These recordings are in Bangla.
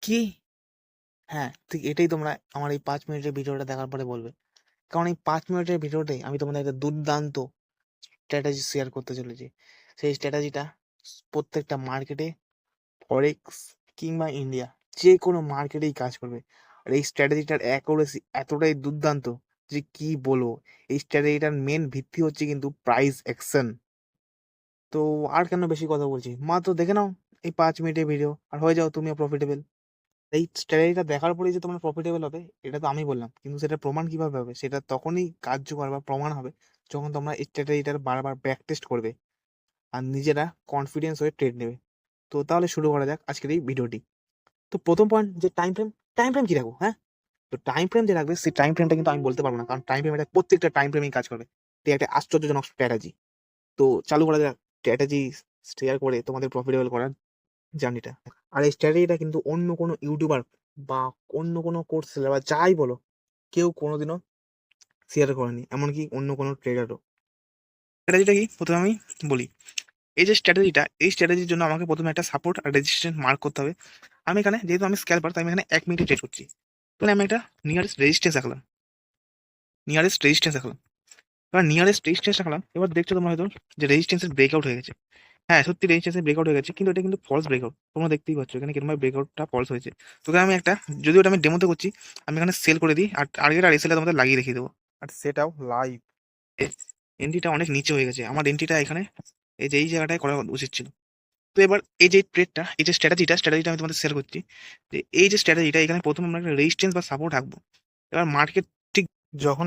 কি? হ্যাঁ, ঠিক এটাই তোমরা আমার এই 5 মিনিটের ভিডিওটা দেখার পরে বলবে। কারণ এই 5 মিনিটের ভিডিওতে আমি তোমাদের একটা দুর্দান্ত স্ট্র্যাটেজি শেয়ার করতে চলেছি। সেই স্ট্র্যাটেজিটা প্রত্যেকটা মার্কেটে, ফরেক্স কিংবা ইন্ডিয়া যে কোনো মার্কেটেই কাজ করবে। আর এই স্ট্র্যাটেজিটার অ্যাকুরেসি এতটাই দুর্দান্ত যে কি বলবো। এই স্ট্র্যাটেজিটার মেন ভিত্তি হচ্ছে কিন্তু প্রাইস অ্যাকশন। তো আর কেন বেশি কথা বলছি, মাত্র দেখে নাও এই 5 মিনিটের ভিডিও আর হয়ে যাও তুমিও প্রফিটেবল। এই স্ট্র্যাটেজিটা দেখার পরেই যে তোমরা প্রফিটেবল হবে এটা তো আমি বললাম, কিন্তু সেটা প্রমাণ কিভাবে হবে? সেটা তখনই কার্যকর বা প্রমাণ হবে যখন তোমরা এই স্ট্র্যাটেজিটার বারবার ব্যাক টেস্ট করবে আর নিজেরা কনফিডেন্স হয়ে ট্রেড নেবে। তো তাহলে শুরু করা যাক আজকের এই ভিডিওটি। তো প্রথম পয়েন্ট যে টাইম ফ্রেম কি রাখবো? হ্যাঁ, তো টাইম ফ্রেম যে রাখবে সেই টাইম ফ্রেমটা কিন্তু আমি বলতে পারবো না, কারণ টাইম ফ্রেম এটা প্রত্যেকটা টাইম ফ্রেমেই কাজ করবে। এটা একটা আশ্চর্যজনক স্ট্র্যাটেজি। তো চালু করা যাক স্ট্র্যাটেজি শেয়ার করে তোমাদের প্রফিটেবল করার জার্নিটা। আর এই স্ট্র্যাটেজিটা কিন্তু অন্য কোনো ইউটিউবার বা অন্য কোনো কোর্স সেলার বা যাই বলো, কেউ কোনোদিনও শেয়ার করেনি, এমনকি অন্য কোনো ট্রেডারও। স্ট্র্যাটেজিটা কি প্রথমে আমি বলি। এই যে স্ট্র্যাটেজিটা, এই স্ট্র্যাটেজির জন্য আমাকে প্রথমে একটা সাপোর্ট আর রেজিস্ট্যান্স মার্ক করতে হবে। আমি এখানে যেহেতু আমি স্ক্যালপার, তাই আমি এখানে 1 মিনিটে ট্রেড করছি। তাহলে আমি একটা নিয়ারেস্ট রেজিস্ট্যান্স রাখলাম, নিয়ারেস্ট রেজিস্ট্যান্স রাখলাম। এবার নিয়ারেস্ট রেজিস্ট্যান্স রাখলাম, এবার দেখছো তোমরা হয়তো যে রেজিস্ট্যান্সের ব্রেকআউট হয়ে গেছে। হ্যাঁ, সত্যি রেজিস্ট্যান্সের ব্রেকআউট হয়ে গেছে, কিন্তু এটা কিন্তু ফলস ব্রেকআউট। তোমরা দেখতেই পাচ্ছ এখানে কিরকমভাবে ব্রেকআউটটা ফলস হয়েছে। তো এখানে আমি একটা, যদি ওটা আমি ডেমোতে করছি, আমি এখানে সেল করে দিই আর টার্গেট আর এসএলটা তোমাদের লাগিয়ে রেখে দেবো। আর সেটাও লাইভ। এন্ট্রিটা অনেক নিচে হয়ে গেছে, আমার এন্ট্রিটা এখানে এই যে এই জায়গাটায় করা উচিত ছিল। তো এবার এই যে ট্রেডটা, এই যে স্ট্র্যাটেজিটা আমি তোমাদের শেয়ার করছি, যে এই যে স্ট্র্যাটেজিটা এখানে প্রথমে আমরা একটা রেজিস্ট্যান্স বা সাপোর্ট রাখবো। এবার মার্কেট ঠিক যখন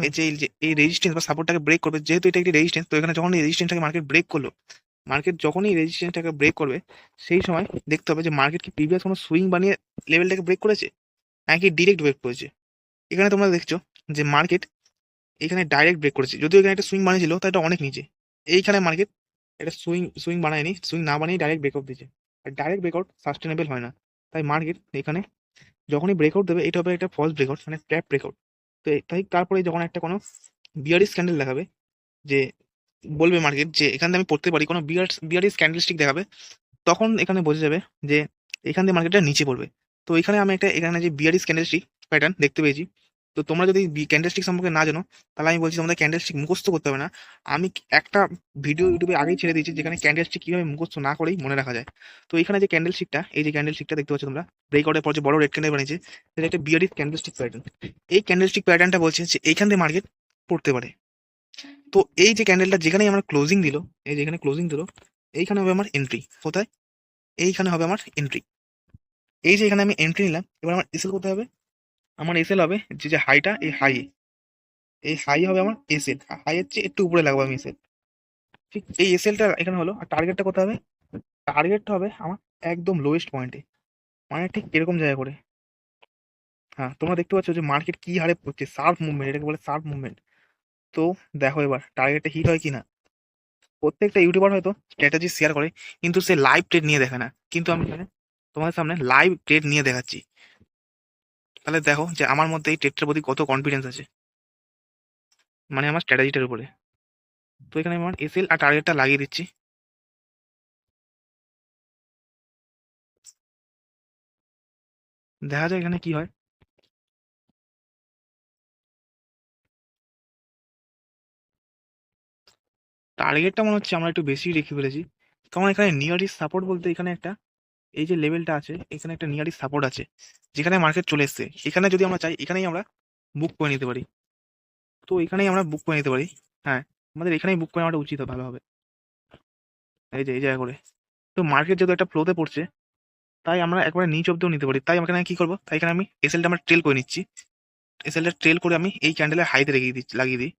এই রেজিস্ট্যান্স বা সাপোর্টটাকে ব্রেক করবে, যেহেতু এটা একটি রেজিস্ট্যান্স, তো এখানে যখন এই রেজিস্ট্যান্সটাকে মার্কেট ব্রেক করলো, মার্কেট যখনই রেজিস্ট্যান্সটাকে ব্রেক করবে সেই সময় দেখতে হবে যে মার্কেট কি প্রিভিয়াস কোনো সুইং বানিয়ে লেভেলটাকে ব্রেক করেছে নাকি ডিরেক্ট ব্রেক করেছে। এখানে তোমরা দেখছো যে মার্কেট এখানে ডাইরেক্ট ব্রেক করেছে, যদিও এখানে একটা সুইং বানিয়েছিল তা এটা অনেক নিচে। এইখানে মার্কেট এটা সুইং সুইং বানায়নি, সুইং না বানিয়ে ডাইরেক্ট ব্রেকআউট দিয়েছে। আর ডাইরেক্ট ব্রেকআউট সাস্টেনেবল হয় না। তাই মার্কেট এখানে যখনই ব্রেকআউট দেবে এটা হবে একটা ফলস ব্রেকআউট, মানে ট্র্যাপ ব্রেকআউট। তো তাই তারপরে যখন একটা কোনো বিয়ারিশ ক্যান্ডেল দেখাবে, যে বলবে মার্কেট যে এখান থেকে আমি পড়তে পারি, কোনো বিয়ারিশ ক্যান্ডেলস্টিক দেখাবে, তখন এখানে বোঝা যাবে যে এখান থেকে মার্কেটটা নিচে পড়বে। তো এখানে আমি একটা, এখানে যে বিয়ারিশ ক্যান্ডেলস্টিক প্যাটার্ন দেখতে পেয়েছি। তো তোমরা যদি ক্যান্ডেলস্টিক সম্পর্কে না জানো, তাহলে আমি বলছি তোমাদের ক্যান্ডেলস্টিক মুখস্থ করতে হবে না। আমি একটা ভিডিও ইউটিউবে আগেই ছেড়ে দিয়েছি যেখানে ক্যান্ডেলস্টিক কিভাবে মুখস্থ না করেই মনে রাখা যায়। তো এখানে যে ক্যান্ডেলস্টিকটা, এই যে ক্যান্ডেলস্টিকটা দেখতে পাচ্ছ তোমরা, ব্রেকআউটের পর যে বড় রেড ক্যান্ডেল বানিয়েছে, সেটা একটা বিয়ারিশ ক্যান্ডেলস্টিক প্যাটার্ন। এই ক্যান্ডেলস্টিক প্যাটার্নটা বলছে যে এইখান থেকে মার্কেট পড়তে পারে। তো এই যে ক্যান্ডেলটা যেখানেই আমরা ক্লোজিং দিল, এই যেখানে ক্লোজিং দিল, এইখানে হবে আমার এন্ট্রি। কোথায়? এইখানে হবে আমার এন্ট্রি। এই যে এখানে আমি এন্ট্রি নিলাম, এবার আমার এসএল করতে হবে। আমার এসএল হবে যে যে হাইটা, এই হাই, এই হাই হবে আমার এসএল। হাই এর চেয়ে একটু উপরে লাগবে আমি এসএল। ঠিক এই এসএলটা এখানে হলো, আর টার্গেটটা কোথায় হবে? টার্গেটটা হবে আমার একদম লোয়েস্ট পয়েন্টে, মানে ঠিক এরকম জায়গা করে। হ্যাঁ, তোমরা দেখতে পাচ্ছ যে মার্কেট কি হারে পড়ছে, শার্প মুভমেন্ট, এটাকে বলে শার্প মুভমেন্ট। তো দেখো এবার টার্গেটটা হিট হয় কিনা। প্রত্যেকটা ইউটিউবার হয়তো স্ট্র্যাটেজি শেয়ার করে, কিন্তু সে লাইভ ট্রেড নিয়ে দেখে না। কিন্তু আমি এখানে তোমাদের সামনে লাইভ ট্রেড নিয়ে দেখাচ্ছি। তাহলে দেখো যে আমার মধ্যে এই ট্রেডটার প্রতি কত কনফিডেন্স আছে, মানে আমার স্ট্র্যাটেজিটার উপরে। তো এখানে আমার এসএল আর টার্গেটটা লাগিয়ে দিচ্ছি। দেখা যায় এখানে কি হয়। টার্গেটটা মনে হচ্ছে আমরা একটু বেশি রেখে ফেলেছি, কারণ এখানে নিয়ারেস্ট সাপোর্ট বলতে এখানে একটা, এই যে লেভেলটা আছে এখানে একটা নিয়ারেস্ট সাপোর্ট আছে, যেখানে মার্কেট চলে এসছে। এখানে যদি আমরা চাই এখানেই আমরা বুক করে নিতে পারি। তো এখানেই আমরা বুক করে নিতে পারি। হ্যাঁ, আমাদের এখানেই বুক করে নেওয়াটা উচিত হবে, ভালো হবে। এই যে এই জায়গা করে। তো মার্কেট যেহেতু একটা ফ্লোতে পড়ছে, তাই আমরা একবারে নিচ অব্দিও নিতে পারি। তাই আমরা এখানে কি করবো, তাই এখানে আমি এসএলটা আমরা ট্রেল করে নিচ্ছি। এসএলটা ট্রেল করে আমি এই ক্যান্ডেলের হাইতে রেখে দিচ্ছি, লাগিয়ে দিই।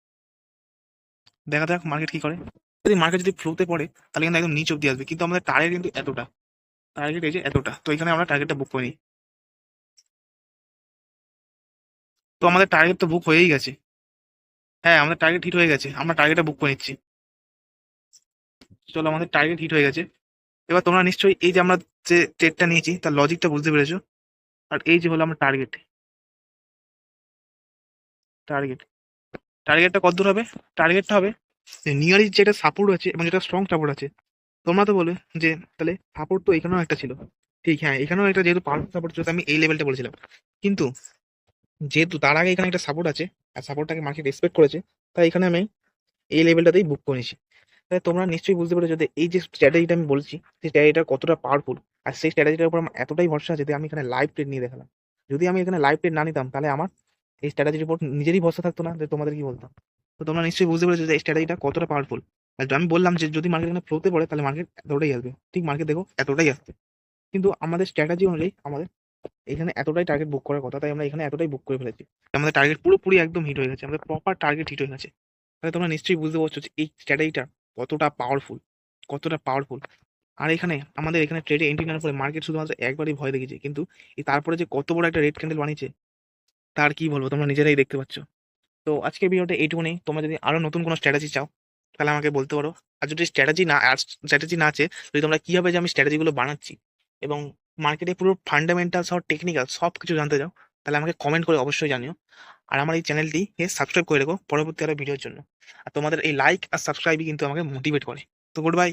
দেখা যাক মার্কেট কি করে। যদি মার্কেট যদি ফ্লোতে পড়ে তাহলে কিন্তু একদম নিচ অব্দি আসবে, কিন্তু আমাদের টার্গেট কিন্তু এতটা, টার্গেট এই যে এতটা। তো এখানে আমরা টার্গেটটা বুক করে নিই। তো আমাদের টার্গেট তো বুক হয়েই গেছে। হ্যাঁ, আমাদের টার্গেট হিট হয়ে গেছে, আমরা টার্গেটটা বুক করে নিচ্ছি। চলো, আমাদের টার্গেট হিট হয়ে গেছে। এবার তোমরা নিশ্চয়ই এই যে আমরা যে ট্রেডটা নিয়েছি তার লজিকটা বুঝতে পেরেছো। আর এই যে হলো আমার টার্গেট, টার্গেট টার্গেটটা কত দূর হবে? টার্গেটটা হবে নিয়ারই যেটা সাপোর্ট আছে এবং যেটা স্ট্রং সাপোর্ট আছে। তোমরা তো বলবে যে তাহলে সাপোর্ট তো এখানেও একটা ছিল, ঠিক, হ্যাঁ, এখানেও একটা যেহেতু পাওয়ারফুল সাপোর্ট ছিল, তাই আমি এই লেভেলটা বলেছিলাম। কিন্তু যেহেতু তার আগে এখানে একটা সাপোর্ট আছে, আর সাপোর্টটাকে মার্কেট রেসপেক্ট করেছে, তাই এখানে আমি এই লেভেলটাতেই বুক করেছি। তাই তোমরা নিশ্চয়ই বুঝতে পেরেছো যে এই যে স্ট্র্যাটেজিটা আমি বলছি, সেই স্ট্র্যাটেজিটা কতটা পাওয়ারফুল। আর সেই স্ট্র্যাটেজিটার উপর আমার এতটাই ভরসা আছে যে আমি এখানে লাইভ ট্রেড নিয়ে দেখালাম। যদি আমি এখানে লাইভ ট্রেড না নিতাম, তাহলে আমার এই স্ট্র্যাটেজির উপর নিজেরই ভরসা থাকতো না যে তোমাদের কি বলতাম। তো তোমরা নিশ্চয়ই বুঝতে পেরেছো যে এই স্ট্র্যাটেজিটা কতটা পাওয়ারফুল। আর আমি বললাম যে যদি মার্কেট এখানে ফ্লোতে পড়ে, তাহলে মার্কেট এতটাই আসবে। ঠিক মার্কেট দেখো এতটাই আসবে। কিন্তু আমাদের স্ট্র্যাটেজি অনুযায়ী আমাদের এখানে এতটাই টার্গেট বুক করার কথা, তাই আমরা এখানে এতটাই বুক করে ফেলেছি। আমাদের টার্গেট পুরোপুরি একদম হিট হয়ে গেছে, আমাদের প্রপার টার্গেট হিট হয়ে গেছে। তাহলে তোমরা নিশ্চয়ই বুঝতে পারছো যে এই স্ট্র্যাটেজিটা কতটা পাওয়ারফুল, কতটা পাওয়ারফুল। আর এখানে আমাদের এখানে ট্রেডে এন্ট্রি নেওয়ার পরে মার্কেট শুধুমাত্র একবারই ভয় দেখিয়েছে, কিন্তু এই তারপরে যে কত বড় একটা রেড ক্যান্ডেল বানিয়েছে, তার কি বলবো, তোমরা নিজেরাই দেখতে পাচ্ছ। তো আজকের ভিডিওটা এইটুকুনি। তোমরা যদি আরো নতুন কোনো স্ট্র্যাটেজি চাও, তাহলে আমাকে বলতে পারো। আর যদি স্ট্র্যাটেজি না আছে, যদি তোমরা কিভাবে যে আমি স্ট্র্যাটেজিগুলো বানাচ্ছি এবং মার্কেটে পুরো ফান্ডামেন্টাল সহ টেকনিক্যাল সব কিছু জানতে চাও, তাহলে আমাকে কমেন্ট করে অবশ্যই জানিও। আর আমার এই চ্যানেলটিকে সাবস্ক্রাইব করে রেখো পরবর্তী আরো ভিডিওর জন্য। আর তোমাদের এই লাইক আর সাবস্ক্রাইবই কিন্তু আমাকে মোটিভেট করে। তো গুড বাই।